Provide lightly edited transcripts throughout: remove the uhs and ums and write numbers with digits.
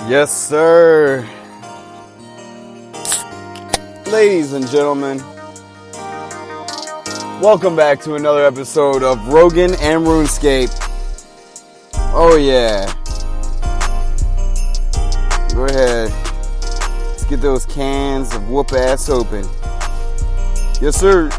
Yes, sir. Ladies and gentlemen, welcome back to another episode of Rogan and RuneScape. Oh yeah. Go ahead. Let's get those cans of whoop ass open. Yes, sir.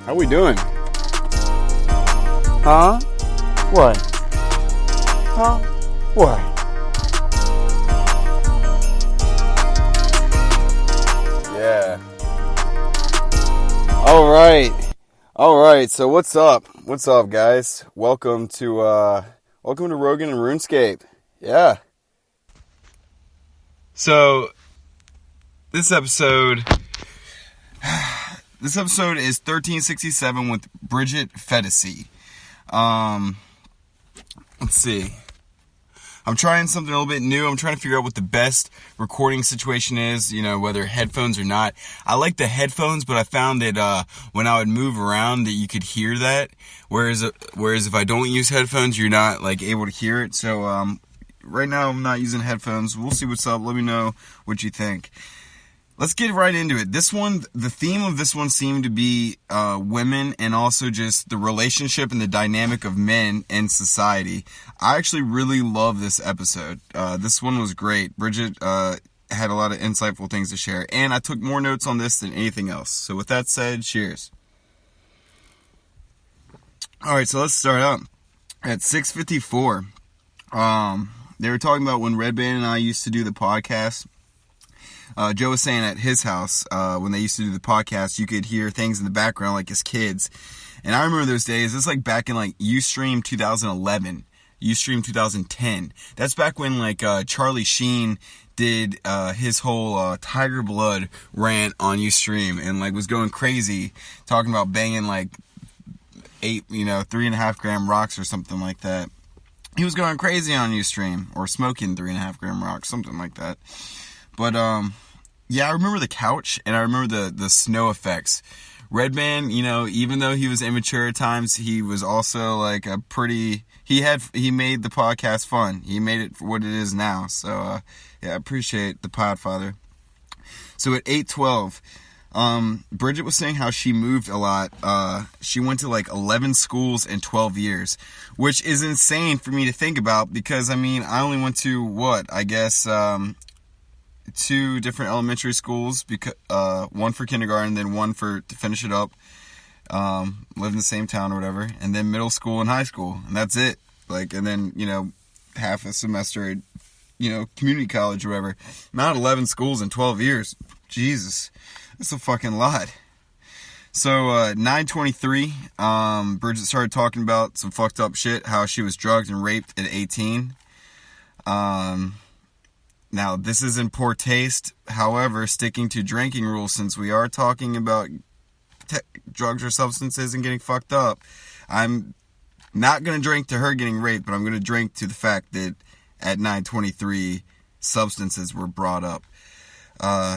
How we doing? Huh? What? Huh? What? Yeah. All right. So what's up? What's up, guys? Welcome to Rogan and RuneScape. Yeah. So this episode is 1367 with Brittany Phetasy. Let's see. I'm trying something a little bit new. I'm trying to figure out what the best recording situation is, whether headphones or not. I like the headphones, but I found that when I would move around that you could hear that. Whereas if I don't use headphones, you're not able to hear it. So right now I'm not using headphones. We'll see what's up. Let me know what you think. Let's get right into it. This one, the theme of this one seemed to be women and also just the relationship and the dynamic of men in society. I actually really love this episode. This one was great. Bridget had a lot of insightful things to share, and I took more notes on this than anything else. So with that said, cheers. All right, so let's start out at 6:54. They were talking about when Red Band and I used to do the podcast. Joe was saying at his house, when they used to do the podcast, you could hear things in the background like his kids. And I remember those days. It's like back in Ustream 2011, Ustream 2010. That's back when Charlie Sheen did his whole Tiger Blood rant on Ustream and was going crazy, talking about banging 3.5 gram rocks or something like that. He was going crazy on Ustream, or smoking 3.5 gram rocks, something like that. But yeah, I remember the couch, and I remember the snow effects. Redman, even though he was immature at times, he was also he made the podcast fun. He made it for what it is now. So yeah, I appreciate the Podfather. So at 8:12, Bridget was saying how she moved a lot. She went to 11 schools in 12 years, which is insane for me to think about because I only went to 2 different elementary schools, because one for kindergarten, then one to finish it up. Lived in the same town or whatever, and then middle school and high school, and that's it. And then half a semester at community college or whatever. Not 11 schools in 12 years. Jesus, that's a fucking lot. So 9:23, Bridget started talking about some fucked up shit, how she was drugged and raped at 18. Now, this is in poor taste. However, sticking to drinking rules, since we are talking about drugs or substances and getting fucked up, I'm not going to drink to her getting raped, but I'm going to drink to the fact that at 9:23, substances were brought up.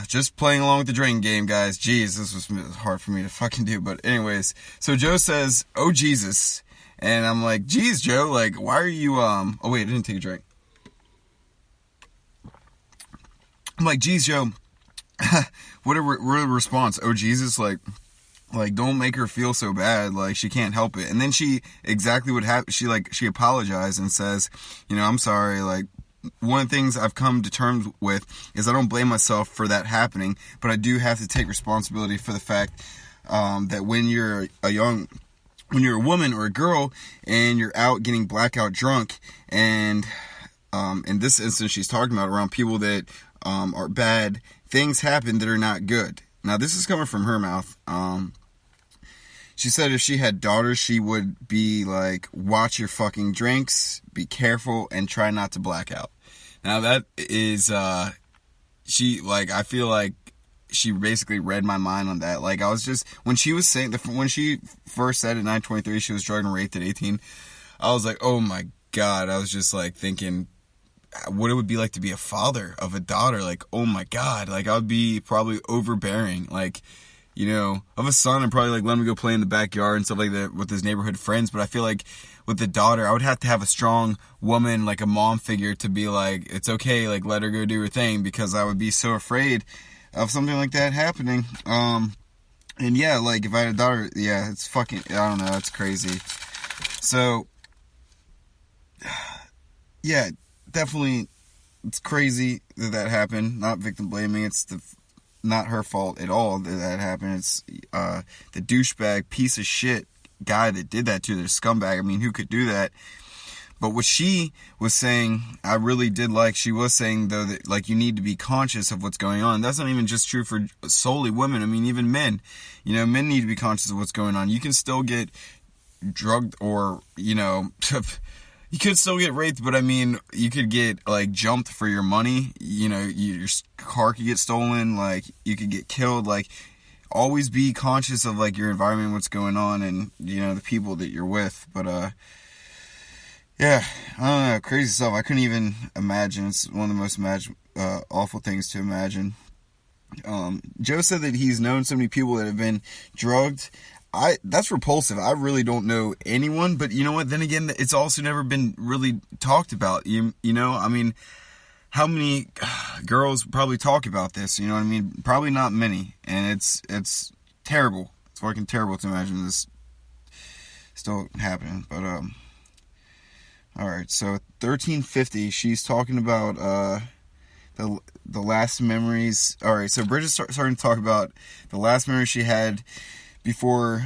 Just playing along with the drinking game, guys. Jeez, this was hard for me to fucking do. But anyways, so Joe says, "Oh, Jesus." And I'm like, "Geez, Joe, why are you, Oh, wait, I didn't take a drink. I'm like, geez, Joe, what a response. Oh, Jesus, don't make her feel so bad. She can't help it. And then she, exactly what happened, she apologized and says, I'm sorry. One of the things I've come to terms with is I don't blame myself for that happening, but I do have to take responsibility for the fact that when you're when you're a woman or a girl and you're out getting blackout drunk, and in this instance, she's talking about around people that are bad, things happen that are not good. Now, this is coming from her mouth. She said if she had daughters, she would be watch your fucking drinks, be careful, and try not to black out. Now, that is, I feel like she basically read my mind on that. I was just, when she was saying, when she first said at 9:23 she was drugged and raped at 18, I was like, oh my God. I was just thinking, what it would be like to be a father of a daughter. Oh my God, I would be probably overbearing, of a son, and probably let him go play in the backyard and stuff like that with his neighborhood friends. But I feel like with the daughter, I would have to have a strong woman, like a mom figure, to be like, it's okay, like, let her go do her thing, because I would be so afraid of something like that happening. And yeah, like, if I had a daughter, yeah, it's fucking, I don't know, it's crazy. So, yeah, definitely, it's crazy that happened. Not victim blaming, it's not her fault at all that happened. It's the douchebag piece of shit guy that did that to her, the scumbag. I mean, who could do that? But what she was saying, I really did like. She was saying, though, that, like, you need to be conscious of what's going on. That's not even just true for solely women. I mean, even men. You know, men need to be conscious of what's going on. You can still get drugged, or, you know, you could still get raped, but I mean, you could get, like, jumped for your money. You know, your car could get stolen. Like, you could get killed. Like, always be conscious of, like, your environment, what's going on, and, you know, the people that you're with. But, yeah, I don't know, crazy stuff. I couldn't even imagine. It's one of the most awful things to imagine. Joe said that he's known so many people that have been drugged. That's repulsive. I really don't know anyone, but you know what? Then again, it's also never been really talked about. You know, I mean, how many girls probably talk about this? You know what I mean? Probably not many, and it's terrible. It's fucking terrible to imagine this still happening, but alright, so 1350, she's talking about the last memories. Alright, so Bridget's starting to talk about the last memory she had before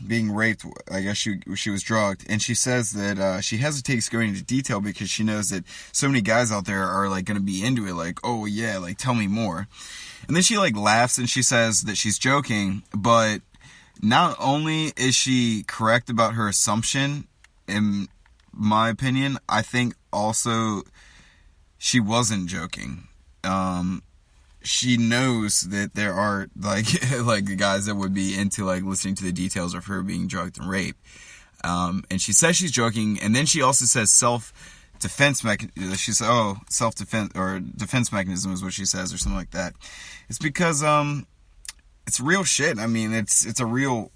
being raped. I guess she was drugged, and she says that she hesitates going into detail because she knows that so many guys out there are, like, going to be into it, like, oh yeah, like, tell me more. And then she, like, laughs and she says that she's joking, but not only is she correct about her assumption, in my opinion, I think also she wasn't joking. She knows that there are, like like guys that would be into, like, listening to the details of her being drugged and raped. And she says she's joking, and then she also says self-defense mechanism. She says, oh, self-defense, or defense mechanism is what she says, or something like that. It's because it's real shit. I mean, it's a real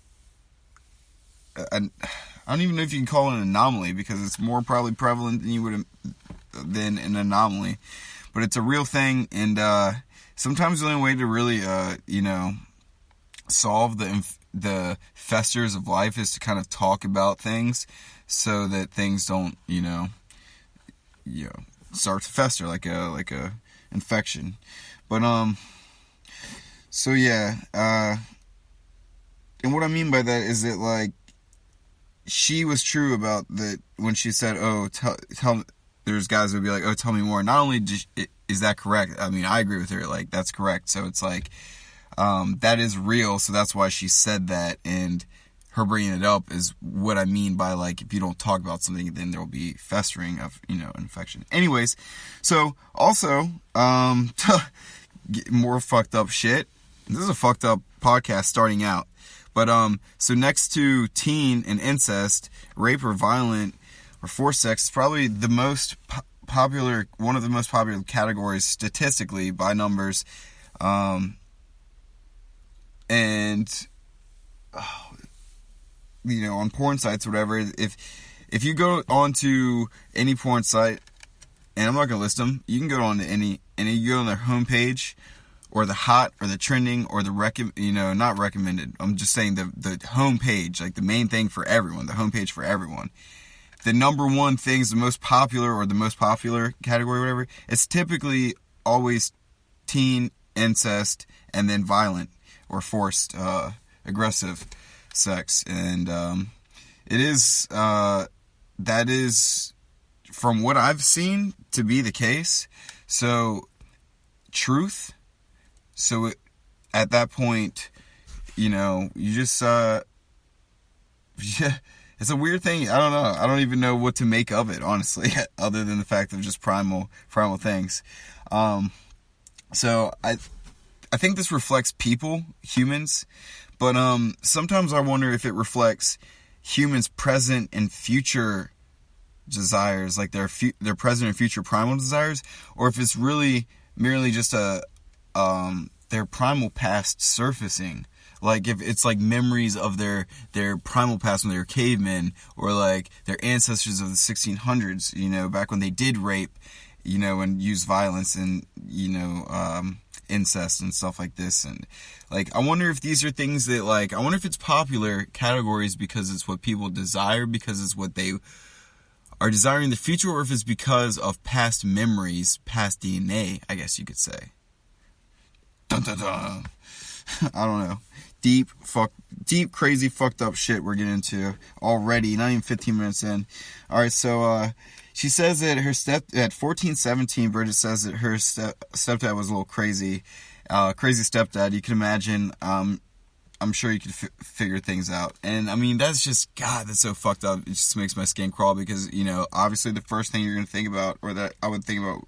I don't even know if you can call it an anomaly, because it's more probably prevalent than an anomaly, but it's a real thing. And sometimes the only way to really you know, solve the festers of life is to kind of talk about things, so that things don't, you know, start to fester like a infection. But so yeah, and what I mean by that is that, like, she was true about that when she said, oh, tell there's guys who would be like, oh, tell me more. Not only is that correct, I mean, I agree with her, like, that's correct. So it's like, that is real, so that's why she said that, and her bringing it up is what I mean by, like, if you don't talk about something, then there will be festering of, you know, infection. Anyways, so also, more fucked up shit. This is a fucked up podcast starting out. But, so next to teen and incest, rape or violent or forced sex is probably the most popular, one of the most popular categories statistically by numbers. And, you know, on porn sites or whatever, if you go onto any porn site, and I'm not going to list them, you can go on to any, and you go on their homepage, or the hot, or the trending, or the not recommended. I'm just saying the homepage, like the main thing for everyone, the homepage for everyone. The number one things, the most popular, or the most popular category, whatever, it's typically always teen, incest, and then violent or forced, aggressive sex. And it is, that is, from what I've seen, to be the case. So, truth. So at that point, you know, you just, yeah, it's a weird thing. I don't know. I don't even know what to make of it, honestly, other than the fact of just primal things. So I think this reflects humans, but sometimes I wonder if it reflects humans' present and future desires, like their present and future primal desires, or if it's really merely just their primal past surfacing. like if it's like memories of their primal past when they were cavemen, or like their ancestors of the 1600s, you know, back when they did rape, you know, and use violence and, you know, incest and stuff like this. And like, I wonder if these are things that, like, I wonder if it's popular categories because it's what people desire, because it's what they are desiring in the future, or if it's because of past memories, past DNA, I guess you could say. Dun, dun, dun. I don't know. Deep, crazy, fucked up shit we're getting into already. Not even 15 minutes in. Alright, so, she says that at 14, 17, Bridget says that her stepdad was a little crazy. Crazy stepdad. You can imagine, I'm sure you could figure things out. And, I mean, that's just, God, that's so fucked up. It just makes my skin crawl because, you know, obviously the first thing you're going to think about, or that I would think about,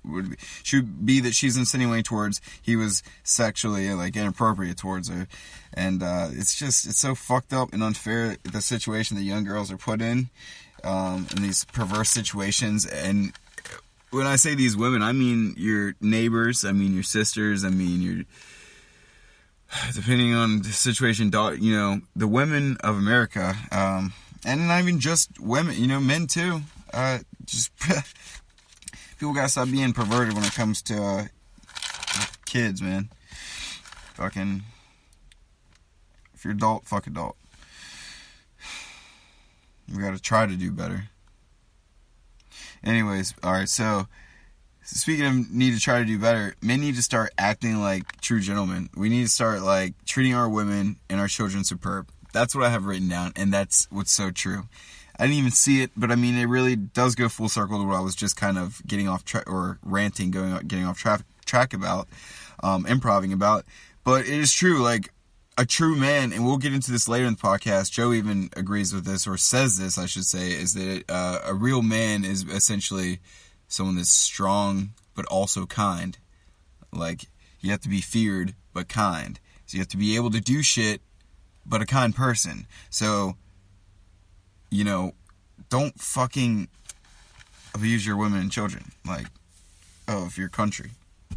should be that she's insinuating towards he was sexually, like, inappropriate towards her. And it's so fucked up and unfair, the situation that young girls are put in these perverse situations. And when I say these women, I mean your neighbors, I mean your sisters, I mean your... depending on the situation, you know, the women of America, and not even just women, you know, men too, just, people gotta stop being perverted when it comes to, kids, man. Fucking, if you're adult, fuck adult. We gotta try to do better. Anyways, alright, so, speaking of need to try to do better, men need to start acting like true gentlemen. We need to start, like, treating our women and our children superb. That's what I have written down, and that's what's so true. I didn't even see it, but I mean, it really does go full circle to what I was just kind of getting off track, or ranting, getting off track about, improving about. But it is true, like, a true man, and we'll get into this later in the podcast, Joe even agrees with this, or says this, I should say, is that a real man is essentially someone that's strong, but also kind. Like, you have to be feared, but kind. So you have to be able to do shit, but a kind person. So, you know, don't fucking abuse your women and children, like, of your country.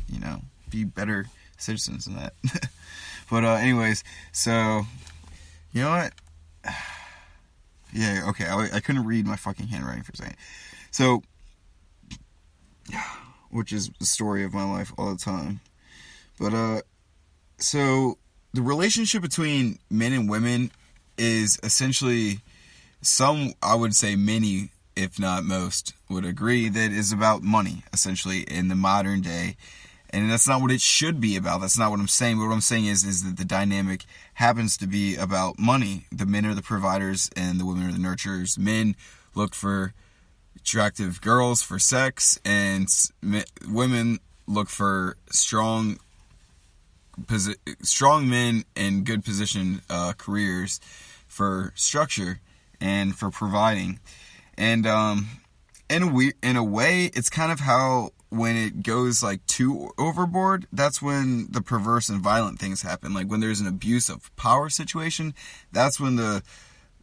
You know, be better citizens than that. But anyways, so, you know what? Yeah, okay, I couldn't read my fucking handwriting for a second. So, which is the story of my life all the time. But, so, the relationship between men and women is essentially, I would say many, if not most, would agree that is about money, essentially, in the modern day. And that's not what it should be about. That's not what I'm saying. But what I'm saying is that the dynamic happens to be about money. The men are the providers and the women are the nurturers. Men look for attractive girls for sex, and women look for strong men and good position careers for structure and for providing. And in a way, it's kind of how, when it goes like too overboard, that's when the perverse and violent things happen. Like when there's an abuse of power situation, that's when the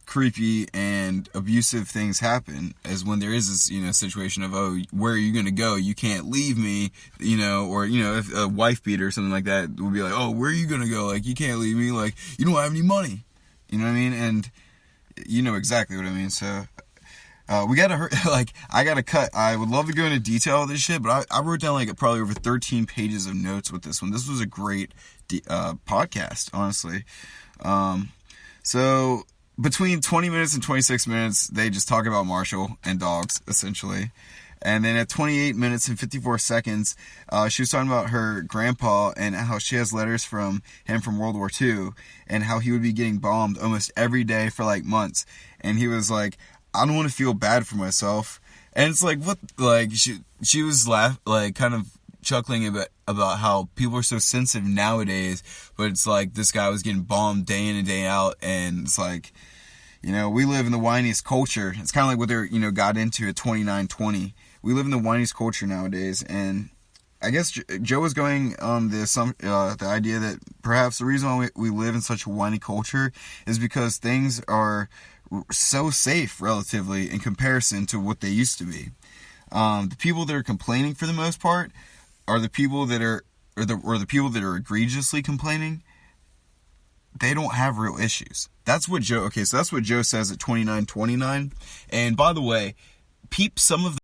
creepy and abusive things happen, is when there is this, you know, situation of, oh, where are you going to go? You can't leave me, you know, or, you know, if a wife beater or something like that would be like, oh, where are you going to go? Like, you can't leave me. Like, you don't have any money. You know what I mean? And you know exactly what I mean. So, we gotta, like, I gotta cut. I would love to go into detail of this shit, but I wrote down like probably over 13 pages of notes with this one. This was a great podcast, honestly. So between 20 minutes and 26 minutes, they just talk about Marshall and dogs, essentially. And then at 28 minutes and 54 seconds, she was talking about her grandpa and how she has letters from him from World War II, and how he would be getting bombed almost every day for like months. And he was like, I don't want to feel bad for myself. And it's like, what, like, she was kind of chuckling about how people are so sensitive nowadays, but it's like, this guy was getting bombed day in and day out, and it's like, you know, we live in the whiniest culture. It's kind of like what they're, you know, got into at 29-20. We live in the whiniest culture nowadays, and I guess Joe was going on the idea that perhaps the reason why we live in such a whiny culture is because things are so safe, relatively, in comparison to what they used to be. The people that are complaining, for the most part, are the people that are, or the people that are egregiously complaining. they don't have real issues. That's what Joe, okay, so that's what Joe says at 29:29. And by the way, peep some of